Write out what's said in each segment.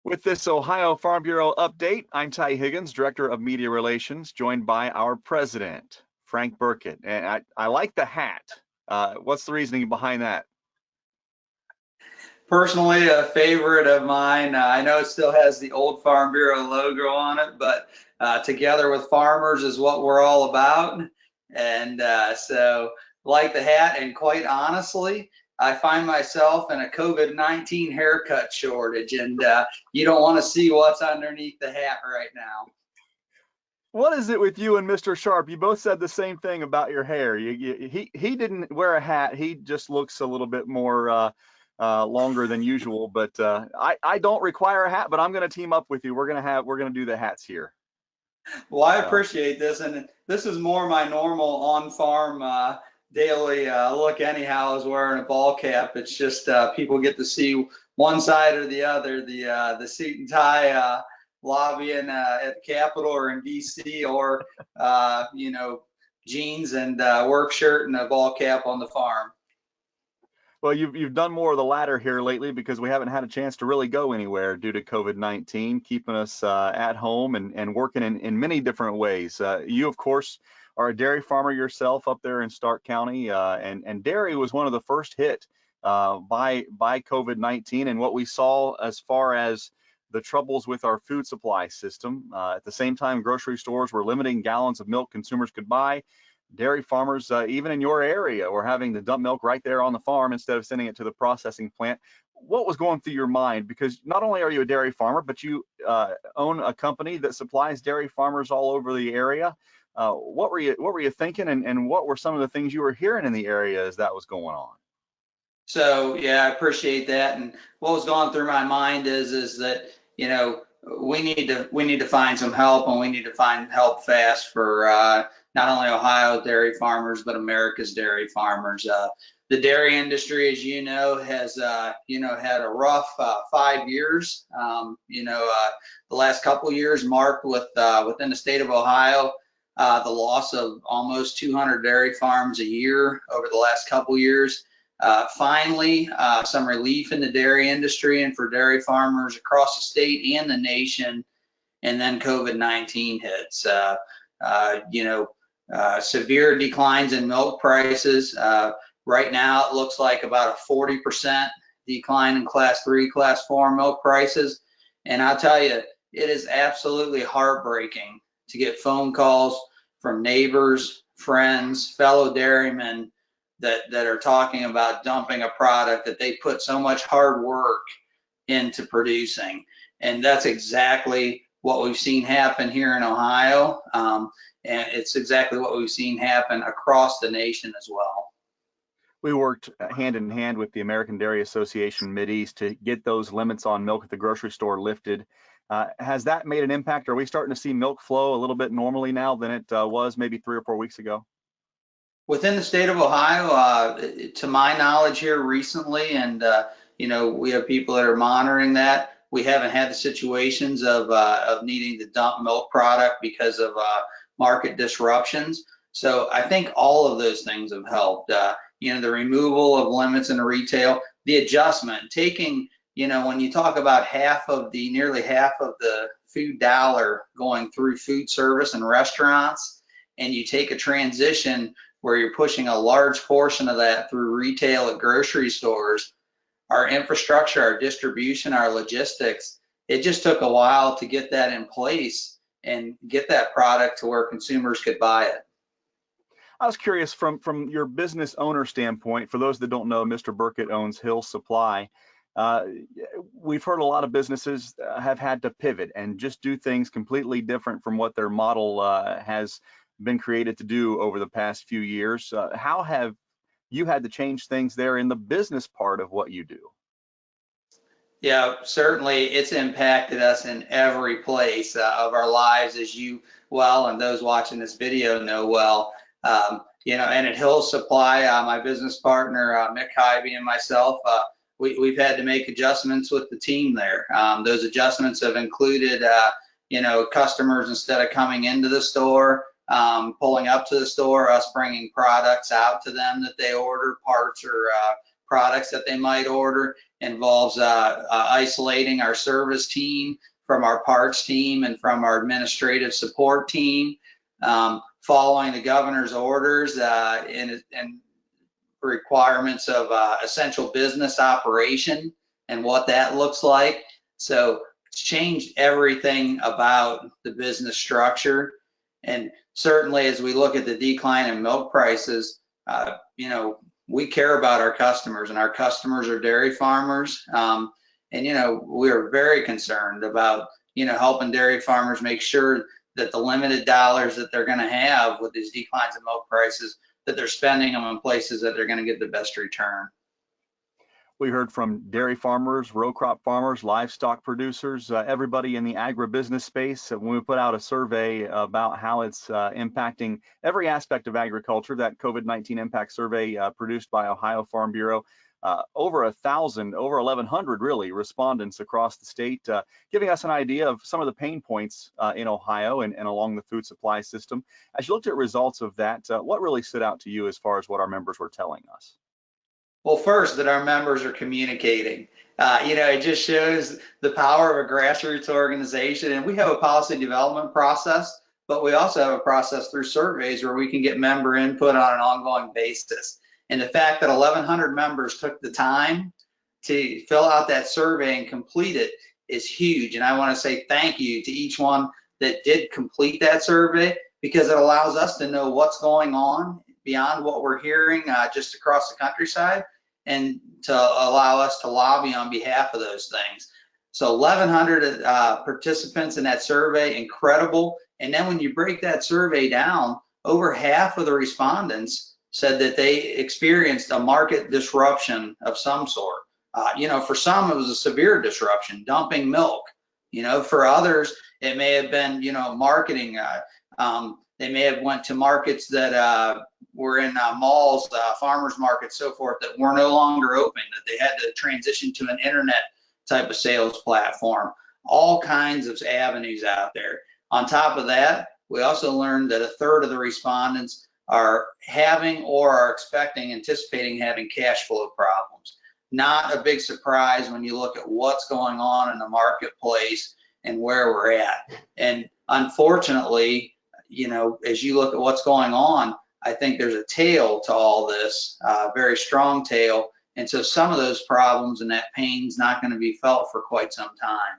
With this Ohio Farm Bureau update, I'm Ty Higgins, Director of Media Relations, joined by our president, Frank Burkett. And I like the hat. What's the reasoning behind that? Personally, a favorite of mine. I know it still has the old Farm Bureau logo on it, but together with farmers is what we're all about. And so, like the hat, and quite honestly, I find myself in a COVID-19 haircut shortage, and you don't want to see what's underneath the hat right now. What is it with you and Mr. Sharp? You both said the same thing about your hair. He didn't wear a hat. He just looks a little bit more longer than usual. But I don't require a hat. But I'm going to team up with you. We're gonna do the hats here. Well, I So. appreciate this, and this is more my normal on-farm daily look. Anyhow, I was wearing a ball cap. It's just people get to see one side or the other. The suit and tie lobbying at the Capitol or in D.C., or jeans and work shirt and a ball cap on the farm. Well, you've done more of the latter here lately because we haven't had a chance to really go anywhere due to COVID-19, keeping us at home and working in many different ways. You, of course, are a dairy farmer yourself up there in Stark County, and dairy was one of the first hit by COVID-19, and what we saw as far as the troubles with our food supply system. At the same time, grocery stores were limiting gallons of milk consumers could buy. Dairy farmers, even in your area, were having to dump milk right there on the farm instead of sending it to the processing plant. What was going through your mind? Because not only are you a dairy farmer, but you own a company that supplies dairy farmers all over the area. What were you thinking, and what were some of the things you were hearing in the area as that was going on? So yeah, I appreciate that. And what was going through my mind is that we need to find some help, and we need to find help fast for not only Ohio dairy farmers but America's dairy farmers. The dairy industry, as you know, has had a rough 5 years. The last couple of years marked with within the state of Ohio. The loss of almost 200 dairy farms a year over the last couple of years. Finally, some relief in the dairy industry and for dairy farmers across the state and the nation, and then COVID-19 hits. Severe declines in milk prices. Right now, it looks like about a 40% decline in Class 3, Class 4 milk prices. And I'll tell you, it is absolutely heartbreaking to get phone calls from neighbors, friends, fellow dairymen that are talking about dumping a product that they put so much hard work into producing. And that's exactly what we've seen happen here in Ohio. And it's exactly what we've seen happen across the nation as well. We worked hand in hand with the American Dairy Association Mideast to get those limits on milk at the grocery store lifted. Has that made an impact? Are we starting to see milk flow a little bit normally now than it was maybe 3 or 4 weeks ago? Within the state of Ohio, to my knowledge here recently, and we have people that are monitoring that. We haven't had the situations of needing to dump milk product because of market disruptions. So I think all of those things have helped. The removal of limits in the retail, the adjustment, taking, when you talk about nearly half of the food dollar going through food service and restaurants, and you take a transition where you're pushing a large portion of that through retail at grocery stores, our infrastructure, our distribution, our logistics, it just took a while to get that in place and get that product to where consumers could buy it. I was curious from your business owner standpoint. For those that don't know, Mr. Burkett owns Hill Supply. Uh, we've heard a lot of businesses have had to pivot and just do things completely different from what their model has been created to do over the past few years. How have you had to change things there in the business part of what you do? Yeah, certainly it's impacted us in every place of our lives, as you well and those watching this video know well. And at Hill Supply, my business partner, Mick Hybe, and myself, we've had to make adjustments with the team there. Those adjustments have included, customers, instead of coming into the store, pulling up to the store, us bringing products out to them that they order, parts or products that they might order, involves isolating our service team from our parts team and from our administrative support team, following the governor's orders and requirements of essential business operation and what that looks like. So it's changed everything about the business structure. And certainly as we look at the decline in milk prices, you know, we care about our customers, and our customers are dairy farmers. And, you know, we're very concerned about, you know, helping dairy farmers make sure that the limited dollars that they're going to have with these declines in milk prices, that they're spending them in places that they're going to get the best return. We heard from dairy farmers, row crop farmers, livestock producers, everybody in the agribusiness space. When we put out a survey about how it's impacting every aspect of agriculture, that COVID-19 impact survey produced by Ohio Farm Bureau, over 1,000, over 1,100 really respondents across the state, giving us an idea of some of the pain points in Ohio and along the food supply system. As you looked at results of that, what really stood out to you as far as what our members were telling us? Well, first, that our members are communicating. You know, it just shows the power of a grassroots organization. And we have a policy development process, but we also have a process through surveys where we can get member input on an ongoing basis. And the fact that 1,100 members took the time to fill out that survey and complete it is huge. And I want to say thank you to each one that did complete that survey, because it allows us to know what's going on beyond what we're hearing just across the countryside, and to allow us to lobby on behalf of those things. So 1,100 participants in that survey, incredible. And then when you break that survey down, over half of the respondents said that they experienced a market disruption of some sort. You know, for some, it was a severe disruption, dumping milk. You know, for others, it may have been, you know, marketing. They may have went to markets that were in malls, farmers markets, so forth, that were no longer open, that they had to transition to an internet type of sales platform. All kinds of avenues out there. On top of that, we also learned that 1/3 of the respondents are having or are anticipating having cash flow problems. Not a big surprise when you look at what's going on in the marketplace and where we're at. And unfortunately, you know, as you look at what's going on, I think there's a tail to all this, very strong tail. And so some of those problems and that pain's not going to be felt for quite some time.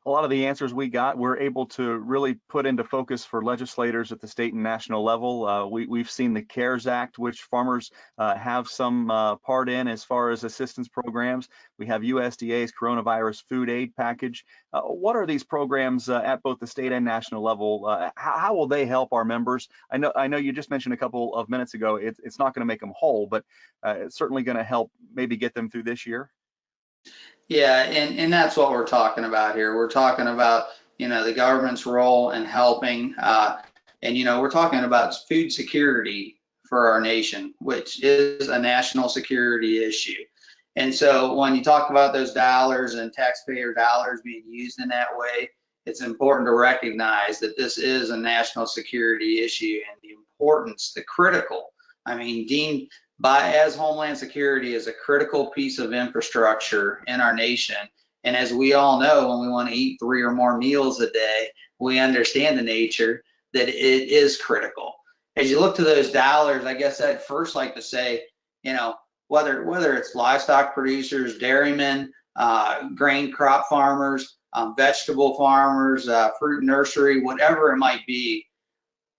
A lot of the answers we got, we're able to really put into focus for legislators at the state and national level. We've seen the CARES Act, which farmers have some part in as far as assistance programs. We have USDA's coronavirus food aid package. What are these programs at both the state and national level? How will they help our members? I know you just mentioned a couple of minutes ago, it's not going to make them whole, but it's certainly going to help maybe get them through this year. Yeah, and that's what we're talking about here. We're talking about, you know, the government's role in helping, and, you know, we're talking about food security for our nation, which is a national security issue. And so when you talk about those dollars and taxpayer dollars being used in that way, it's important to recognize that this is a national security issue, and the importance, the critical, I mean, deemed as Homeland Security is a critical piece of infrastructure in our nation. And as we all know, when we want to eat 3 or more meals a day, we understand the nature that it is critical. As you look to those dollars, I guess I'd first like to say, you know, whether it's livestock producers, dairymen, grain crop farmers, vegetable farmers, fruit nursery, whatever it might be,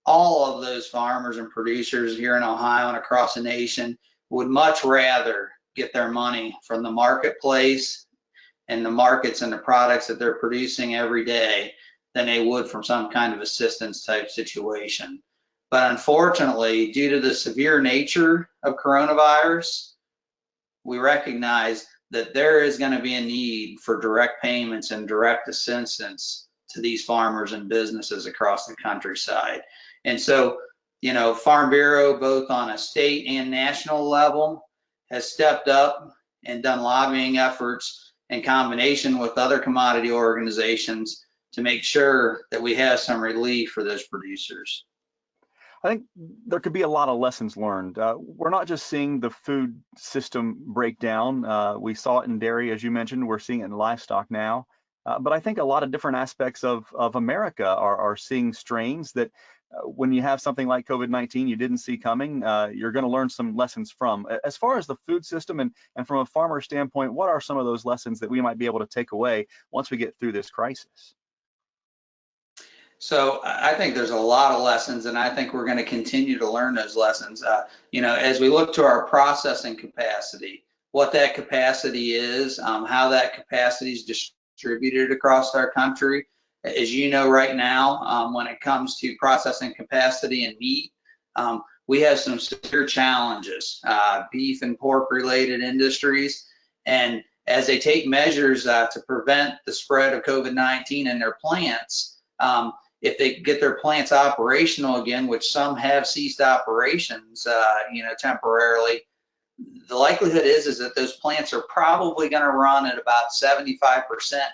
all of those farmers and producers here in Ohio and across the nation would much rather get their money from the marketplace and the markets and the products that they're producing every day than they would from some kind of assistance type situation. But unfortunately, due to the severe nature of coronavirus, we recognize that there is going to be a need for direct payments and direct assistance to these farmers and businesses across the countryside. And so, you know, Farm Bureau, both on a state and national level, has stepped up and done lobbying efforts in combination with other commodity organizations to make sure that we have some relief for those producers. I think there could be a lot of lessons learned. We're not just seeing the food system break down. We saw it in dairy, as you mentioned. We're seeing it in livestock now. But I think a lot of different aspects of America are seeing strains that when you have something like COVID-19 you didn't see coming, you're going to learn some lessons from. As far as the food system and from a farmer standpoint, what are some of those lessons that we might be able to take away once we get through this crisis? So I think there's a lot of lessons, and I think we're going to continue to learn those lessons. As we look to our processing capacity, what that capacity is, how that capacity is distributed across our country. As you know, right now, when it comes to processing capacity and meat, we have some severe challenges, beef and pork related industries. And as they take measures to prevent the spread of COVID-19 in their plants, if they get their plants operational again, which some have ceased operations, temporarily, the likelihood is that those plants are probably going to run at about 75%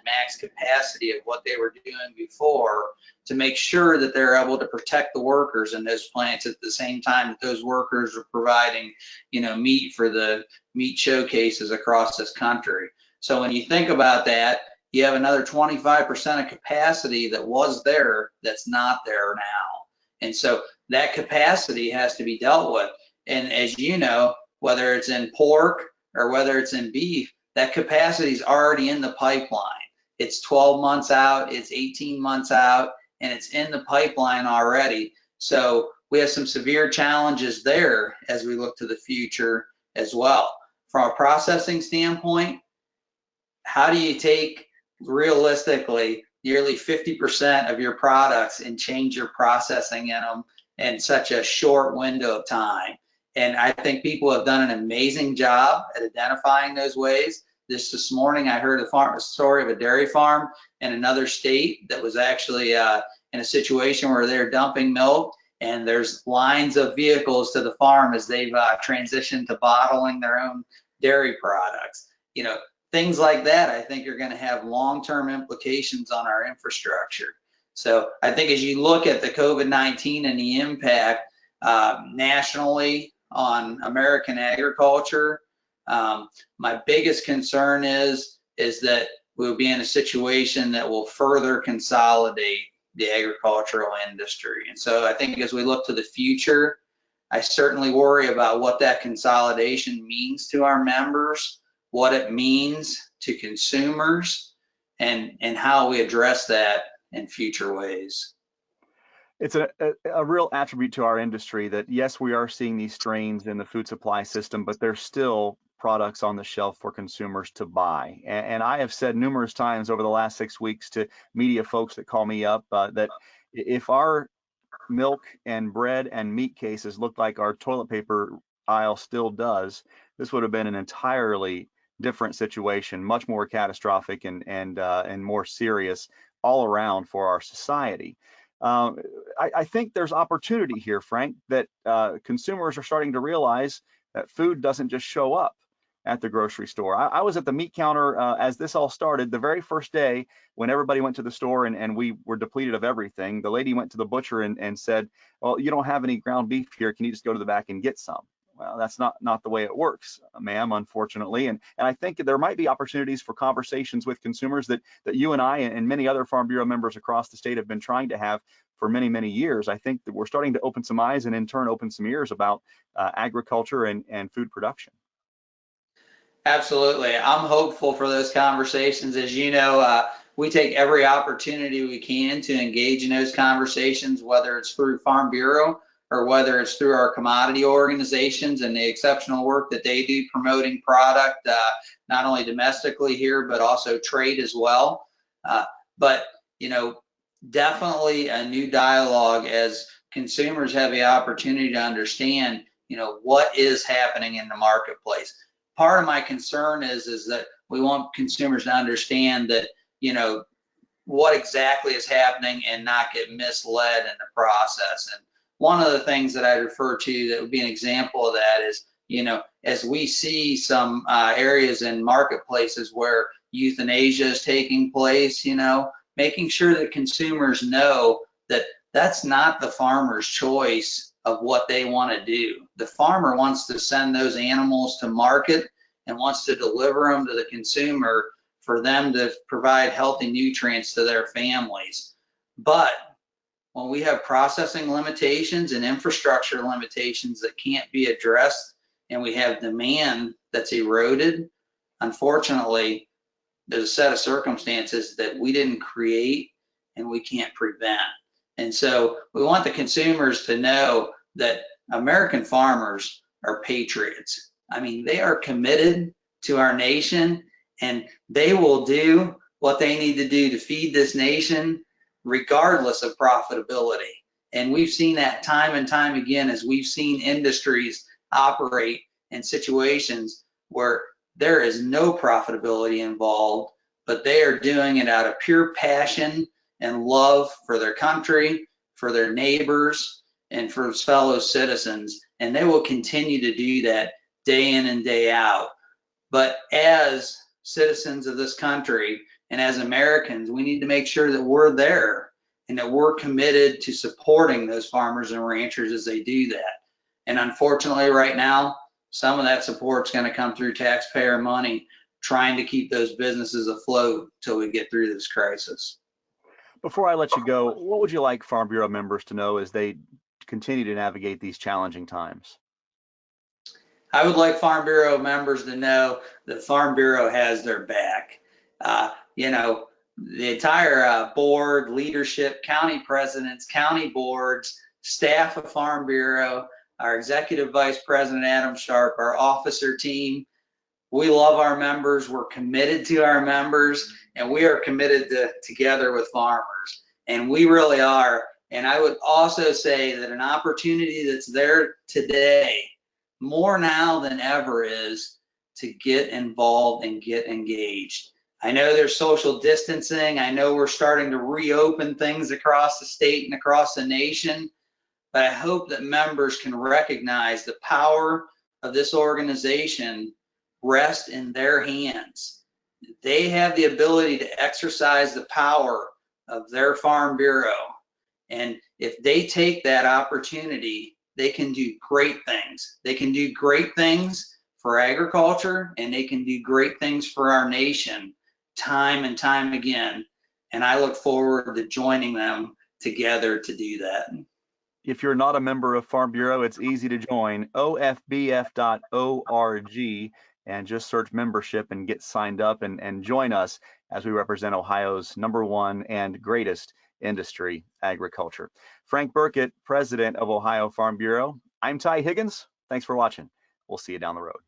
max capacity of what they were doing before, to make sure that they're able to protect the workers in those plants at the same time that those workers are providing, meat for the meat showcases across this country. So when you think about that, you have another 25% of capacity that was there that's not there now. And so that capacity has to be dealt with. And as you know, whether it's in pork or whether it's in beef, that capacity is already in the pipeline. It's 12 months out, it's 18 months out, and it's in the pipeline already. So we have some severe challenges there as we look to the future as well. From a processing standpoint, how do you take realistically nearly 50% of your products and change your processing in them in such a short window of time? And I think people have done an amazing job at identifying those ways. This morning, I heard a story of a dairy farm in another state that was actually in a situation where they're dumping milk, and there's lines of vehicles to the farm as they've transitioned to bottling their own dairy products. Things like that, I think, are going to have long-term implications on our infrastructure. So I think as you look at the COVID-19 and the impact nationally on American agriculture, my biggest concern is that we'll be in a situation that will further consolidate the agricultural industry. And so I think as we look to the future, I certainly worry about what that consolidation means to our members, what it means to consumers, and how we address that in future ways. It's a real attribute to our industry that, yes, we are seeing these strains in the food supply system, but there's still products on the shelf for consumers to buy. And I have said numerous times over the last 6 weeks to media folks that call me up that if our milk and bread and meat cases looked like our toilet paper aisle still does, this would have been an entirely different situation, much more catastrophic and more serious all around for our society. I think there's opportunity here, Frank, that consumers are starting to realize that food doesn't just show up at the grocery store. I was at the meat counter as this all started, the very first day when everybody went to the store and we were depleted of everything. The lady went to the butcher and said, "Well, you don't have any ground beef here. Can you just go to the back and get some?" Well, that's not the way it works, ma'am, unfortunately. And I think there might be opportunities for conversations with consumers that you and I and many other Farm Bureau members across the state have been trying to have for many, many years. I think that we're starting to open some eyes and in turn open some ears about agriculture and food production. Absolutely. I'm hopeful for those conversations. As you know, we take every opportunity we can to engage in those conversations, whether it's through Farm Bureau or whether it's through our commodity organizations and the exceptional work that they do promoting product, not only domestically here, but also trade as well. But, definitely a new dialogue as consumers have the opportunity to understand, what is happening in the marketplace. Part of my concern is that we want consumers to understand that, what exactly is happening and not get misled in the process. And one of the things that I refer to that would be an example of that is, as we see some areas in marketplaces where euthanasia is taking place, making sure that consumers know that that's not the farmer's choice of what they want to do. The farmer wants to send those animals to market and wants to deliver them to the consumer for them to provide healthy nutrients to their families. But when we have processing limitations and infrastructure limitations that can't be addressed, and we have demand that's eroded, unfortunately, there's a set of circumstances that we didn't create and we can't prevent. And so we want the consumers to know that American farmers are patriots. I mean, they are committed to our nation, and they will do what they need to do to feed this nation regardless of profitability. And we've seen that time and time again as we've seen industries operate in situations where there is no profitability involved, but they are doing it out of pure passion and love for their country, for their neighbors, and for fellow citizens. And they will continue to do that day in and day out. But as citizens of this country and as Americans, we need to make sure that we're there and that we're committed to supporting those farmers and ranchers as they do that. And unfortunately, right now, some of that support is going to come through taxpayer money, trying to keep those businesses afloat until we get through this crisis. Before I let you go, what would you like Farm Bureau members to know as they continue to navigate these challenging times? I would like Farm Bureau members to know that Farm Bureau has their back. You know, the entire board, leadership, county presidents, county boards, staff of Farm Bureau, our executive vice president, Adam Sharp, our officer team. We love our members. We're committed to our members, and we are committed to together with farmers. And we really are. And I would also say that an opportunity that's there today, more now than ever, is to get involved and get engaged. I know there's social distancing. I know we're starting to reopen things across the state and across the nation, but I hope that members can recognize the power of this organization rests in their hands. They have the ability to exercise the power of their Farm Bureau. And if they take that opportunity, they can do great things. They can do great things for agriculture, and they can do great things for our nation time and time again. And I look forward to joining them together to do that. If you're not a member of Farm Bureau, it's easy to join, ofbf.org, and just search membership and get signed up and join us as we represent Ohio's #1 and greatest industry, agriculture. Frank Burkett, president of Ohio Farm Bureau. I'm Ty Higgins. Thanks for watching. We'll see you down the road.